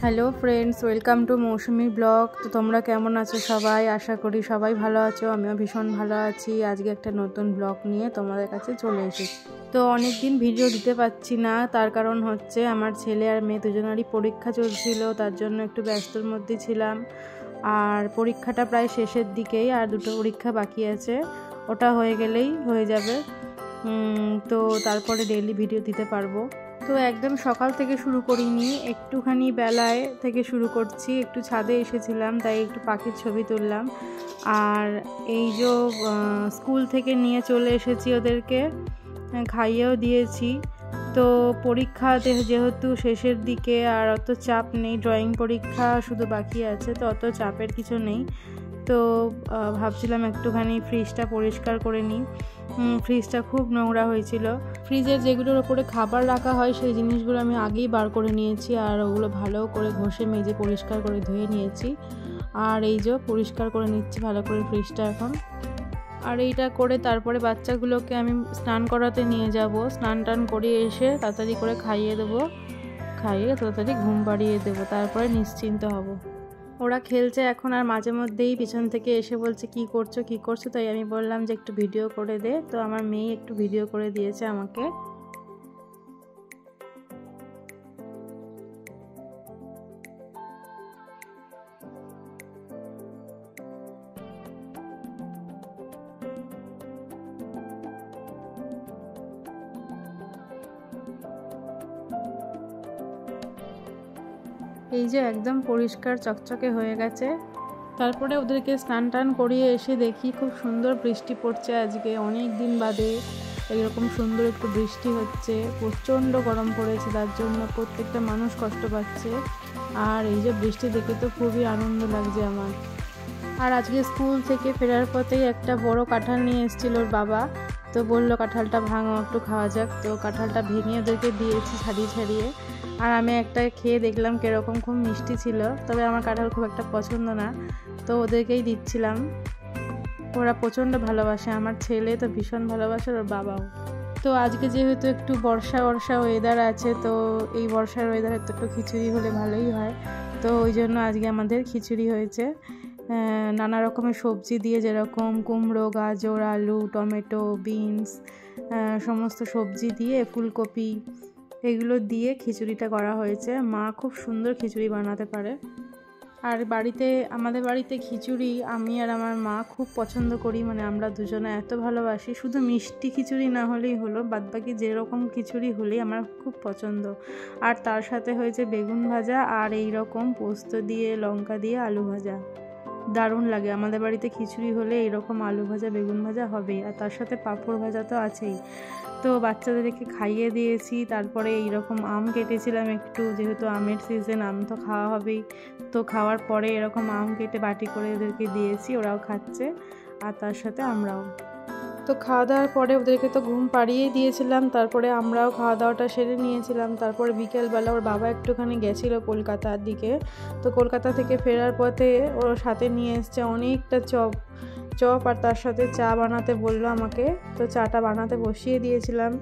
Hello friends, welcome to Moushumi blog. তো তোমরা কেমন আছো সবাই? আশা করি সবাই ভালো আছো। আমিও ভীষণ ভালো আছি। আজকে একটা নতুন ব্লগ নিয়ে তোমাদের কাছে চলে এসেছি। তো অনেক দিন ভিডিও দিতে পারছি না, তার কারণ হচ্ছে আমার ছেলে আর মেয়ে দুজনেরই পরীক্ষা চলছিল, তার জন্য একটু ব্যস্তর মধ্যে ছিলাম। আর পরীক্ষাটা প্রায় শেষের দিকেই, আর দুটো পরীক্ষা বাকি আছে, ওটা হয়ে গেলেই হয়ে যাবে। তো তারপরে ডেইলি ভিডিও দিতে পারবো। তো একদম সকাল থেকে শুরু করিনি, একটুখানি বেলায় থেকে শুরু করছি। একটু ছাদে এসেছিলাম, তাই একটু পাখির ছবি তুললাম। আর এই যে স্কুল থেকে নিয়ে চলে এসেছি, ওদেরকে খাইয়েও দিয়েছি। তো পরীক্ষা যেহেতু শেষের দিকে, আর অত চাপ নেই, ড্রয়িং পরীক্ষা শুধু বাকি আছে, তো অত চাপের কিছু নেই। তো ভাবছিলাম একটুখানি ফ্রিজটা পরিষ্কার করে নিই। ফ্রিজটা খুব নোংরা হয়েছিল। ফ্রিজের যেগুলোর ওপরে খাবার রাখা হয় সেই জিনিসগুলো আমি আগেই বার করে নিয়েছি, আর ওগুলো ভালো করে ঘষে মেজে পরিষ্কার করে ধুয়ে নিয়েছি। আর এই যে পরিষ্কার করে নিচ্ছি ভালো করে ফ্রিজটা এখন। আর এইটা করে তারপরে বাচ্চাগুলোকে আমি স্নান করাতে নিয়ে যাব। স্নান টান করিয়ে এসে তাড়াতাড়ি করে খাইয়ে দেবো, খাইয়ে তাড়াতাড়ি ঘুম পাড়িয়ে দেবো, তারপরে নিশ্চিন্ত হব। ওরা খেলছে এখন, আর মাঝে মধ্যেই পিছন থেকে এসে বলছে কি করছো। তাই আমি বললাম যে একটু ভিডিও করে দে। তো আমার মেয়ে একটু ভিডিও করে দিয়েছে আমাকে। এই যে একদম পরিষ্কার চকচকে হয়ে গেছে। তারপরে ওদেরকে স্নান টান করিয়ে এসে দেখি খুব সুন্দর বৃষ্টি পড়ছে আজকে, অনেক দিন বাদে এরকম সুন্দর একটু বৃষ্টি হচ্ছে। প্রচণ্ড গরম পড়েছে, তার জন্য প্রত্যেকটা মানুষ কষ্ট পাচ্ছে। আর এই যে বৃষ্টি দেখে তো খুবই আনন্দ লাগছে আমার। আর আজকে স্কুল থেকে ফেরার পথেই একটা বড় কাঁঠাল নিয়ে এসেছিল ওর বাবা। তো বললো কাঁঠালটা ভাঙো, একটু খাওয়া যাক। তো কাঁঠালটা ভেঙে ওদেরকে দিয়েছি ছাড়িয়ে। আর আমি একটা খেয়ে দেখলাম কীরকম, খুব মিষ্টি ছিল। তবে আমার কাঁঠাল খুব একটা পছন্দ না, তো ওদেরকেই দিচ্ছিলাম। ওরা প্রচণ্ড ভালোবাসে, আমার ছেলে তো ভীষণ ভালোবাসে, ওর বাবাও। তো আজকে যেহেতু একটু বর্ষা ওয়েদার আছে, তো এই বর্ষার ওয়েদারে তো একটু খিচুড়ি হলে ভালোই হয়। তো ওই জন্য আজকে আমাদের খিচুড়ি হয়েছে নানা রকমের সবজি দিয়ে, যেরকম কুমড়ো, গাজর, আলু, টমেটো, বিনস, সমস্ত সবজি দিয়ে, ফুলকপি, এগুলো দিয়ে খিচুড়িটা করা হয়েছে। মা খুব সুন্দর খিচুড়ি বানাতে পারে। আর আমাদের বাড়িতে খিচুড়ি আমি আর আমার মা খুব পছন্দ করি, মানে আমরা দুজনে এত ভালোবাসি। শুধু মিষ্টি খিচুড়ি না হলেই হলো, বাদবাকি যেরকম খিচুড়ি হলেই আমার খুব পছন্দ। আর তার সাথে হয়েছে বেগুন ভাজা, আর এই রকম পোস্ত দিয়ে, লঙ্কা দিয়ে আলু ভাজা। দারুণ লাগে আমাদের বাড়িতে খিচুড়ি হলে, এইরকম আলু ভাজা, বেগুন ভাজা হবেই, আর তার সাথে পাঁপড় ভাজা তো আছেই। তো বাচ্চাদেরকে খাইয়ে দিয়েছি। তারপরে এইরকম আম কেটেছিলাম একটু, যেহেতু আমের সিজন, আম তো খাওয়া হবেই। তো খাওয়ার পরে এরকম আম কেটে বাটি করে ওদেরকে দিয়েছি, ওরাও খাচ্ছে, আর তার সাথে আমরাও। তো খাওয়া দাওয়ার পরে ওদেরকে তো ঘুম পাড়িয়ে দিয়েছিলাম, তারপরে আমরাও খাওয়া দাওয়াটা সেরে নিয়েছিলাম। তারপরে বিকেলবেলা ওর বাবা একটুখানি গেছিলো কলকাতার দিকে। তো কলকাতা থেকে ফেরার পথে ওর সাথে নিয়ে এসছে অনেকটা চপ, আর তার সাথে চা বানাতে বললো আমাকে। তো চাটা বানাতে বসিয়ে দিয়েছিলাম।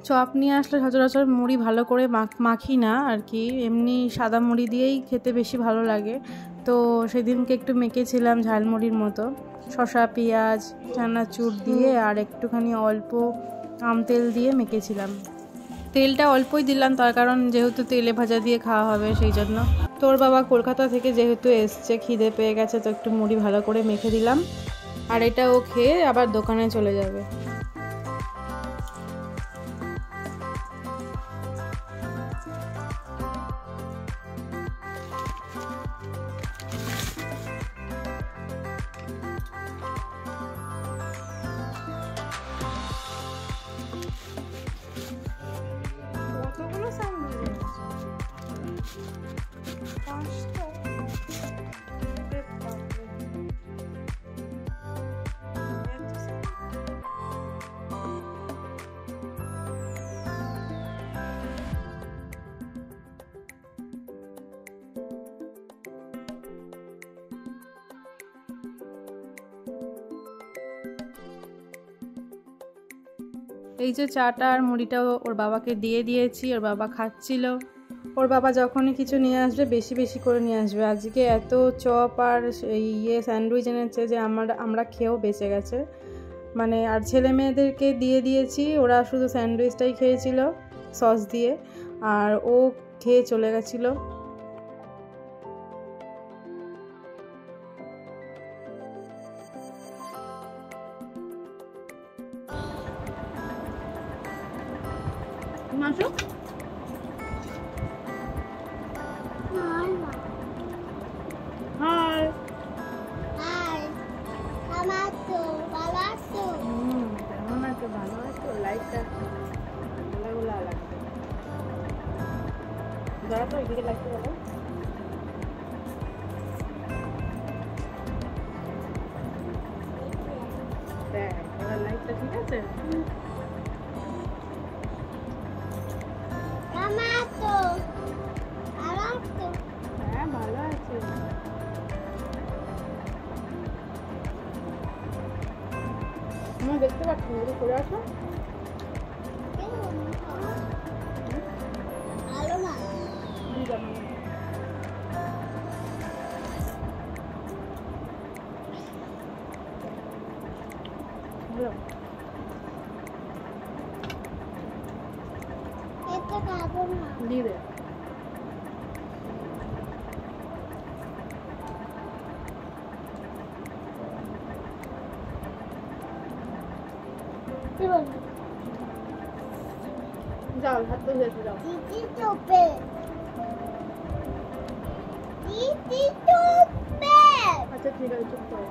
চপ নিয়ে আসলে সচরাচর মুড়ি ভালো করে মাখি না আর কি, এমনি সাদা মুড়ি দিয়েই খেতে বেশি ভালো লাগে। তো সেদিনকে একটু মেখেছিলাম ঝালমুড়ির মতো, শসা, পেঁয়াজ, চানাচুর দিয়ে, আর একটুখানি অল্প আম তেল দিয়ে মেখেছিলাম। তেলটা অল্পই দিলাম, তার কারণ যেহেতু তেলে ভাজা দিয়ে খাওয়া হবে সেই জন্য। তোর বাবা কলকাতা থেকে যেহেতু এসছে, খিদে পেয়ে গেছে, তো একটু মুড়ি ভালো করে মেখে দিলাম। আর এটা ও খেয়ে আবার দোকানে চলে যাবে। এই যে চাটা আর মুড়িটাও ওর বাবাকে দিয়ে দিয়েছি, ওর বাবা খাচ্ছিল। ওর বাবা যখনই কিছু নিয়ে আসবে বেশি বেশি করে নিয়ে আসবে। আজকে এত চপ আর স্যান্ডউইচ এনেছে যে আমরা খেয়েও বেঁচে গেছে। মানে আর ছেলে মেয়েদেরকে দিয়ে দিয়েছি, ওরা শুধু স্যান্ডউইচটাই খেয়েছিল সস দিয়ে, আর ও খেয়ে চলে গেছিলো। মাসো হাই হাই, আমার তো ভালো আছো? কেমন আছো? ভালো আছো? লাইটটা গোলা লাগছে, ধরা তো এদিকে লাগছে বলো। দেখ এবার লাইটটা ঠিক আছে? আমার তো ভালো আছো? হ্যাঁ ভালো আছে। আমি দেখতে পাচ্ছি না, যদি করে আসো। ভালো না? এটা খাবো না। দিয়ে দে। কি বলবো? যাও হাত ধুয়ে এসে যাও। দিদি চোপে। দিদি চোপে। আচ্ছা ঠিক আছে, চুপ করো।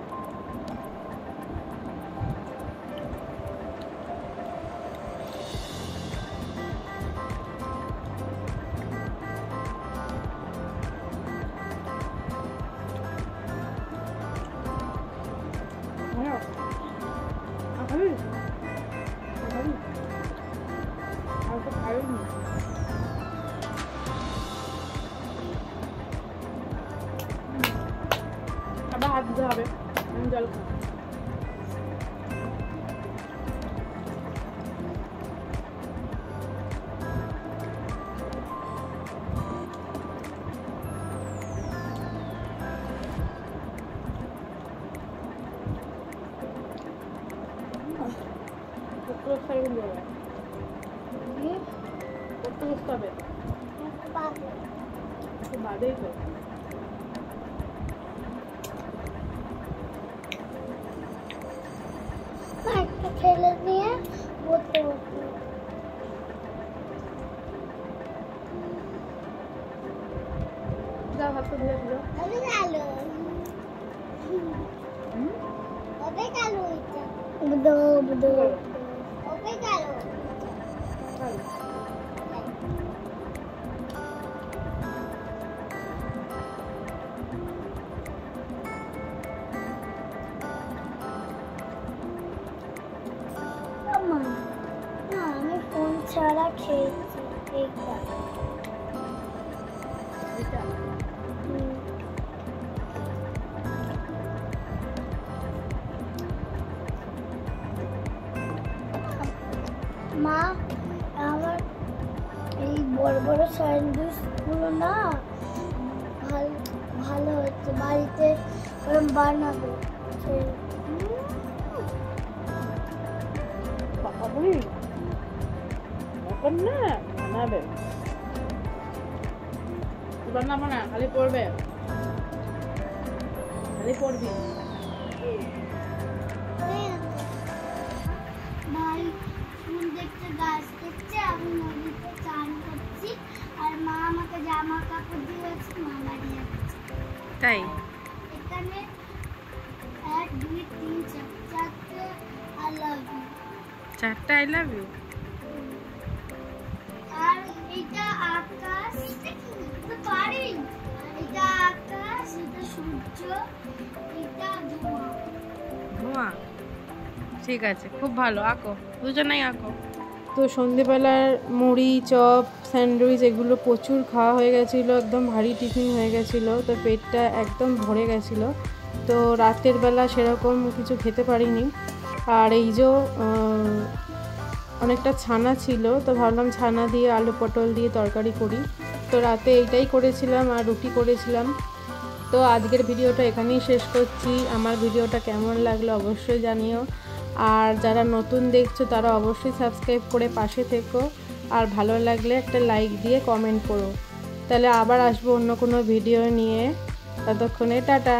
আবার হাত ধুতে হবে, জল খাও। কত বসতে হবে? বাদেই তো। একটা ছেলে নিয়ে বসতে বসতে যাও হাত তো ধুয়ে এসে যাও। হবে কালো হবে কালো এটা বুদো বুদো হবে কালো না আমি ফোন ছাড়া খেয়েছি এইটা মা আমার এই বড় বড় স্যান্ডউইচগুলো না ভালো ভালো হচ্ছে বাড়িতে বানাবো এখন না বানাবে, বানাবো না, খালি পড়বে, খালি পড়বি। ভাই ফুল দেখতে গাছ দেখতে আমি নদীতে চান করছি আর মা আমাকে জামা কাপড় দিয়েছে মা বাড়ি যাচ্ছে তাই এখানে 1 2 3 4 আই লাভ ইউ চারটা আই লাভ ইউ। আর এটা আকাশ তো পারি এটা আকাশ এটা সূর্য এটা ধোঁয়া ধোঁয়া। ঠিক আছে, খুব ভালো, আঁকো, দুজনেই আঁকো। তো সন্ধেবেলার মুড়ি চপ স্যান্ডউইচ এগুলো প্রচুর খাওয়া হয়ে গেছিলো, একদম ভারী টিফিন হয়ে গেছিলো, তো পেটটা একদম ভরে গেছিলো। তো রাতের বেলা সেরকম কিছু খেতে পারিনি। আর এই যে অনেকটা ছানা ছিল, তো ভাবলাম ছানা দিয়ে আলু পটল দিয়ে তরকারি করি। তো রাতে এইটাই করেছিলাম আর রুটি করেছিলাম। তো আজকের ভিডিওটা এখানেই শেষ করছি। আমার ভিডিওটা কেমন লাগলো অবশ্যই জানিও, আর যারা নতুন দেখছো তারা অবশ্যই সাবস্ক্রাইব করে পাশে থেকো, আর ভালো লাগলে একটা লাইক দিয়ে কমেন্ট করো। তাহলে আবার আসবো অন্য কোনো ভিডিও নিয়ে, ততক্ষণে টাটা।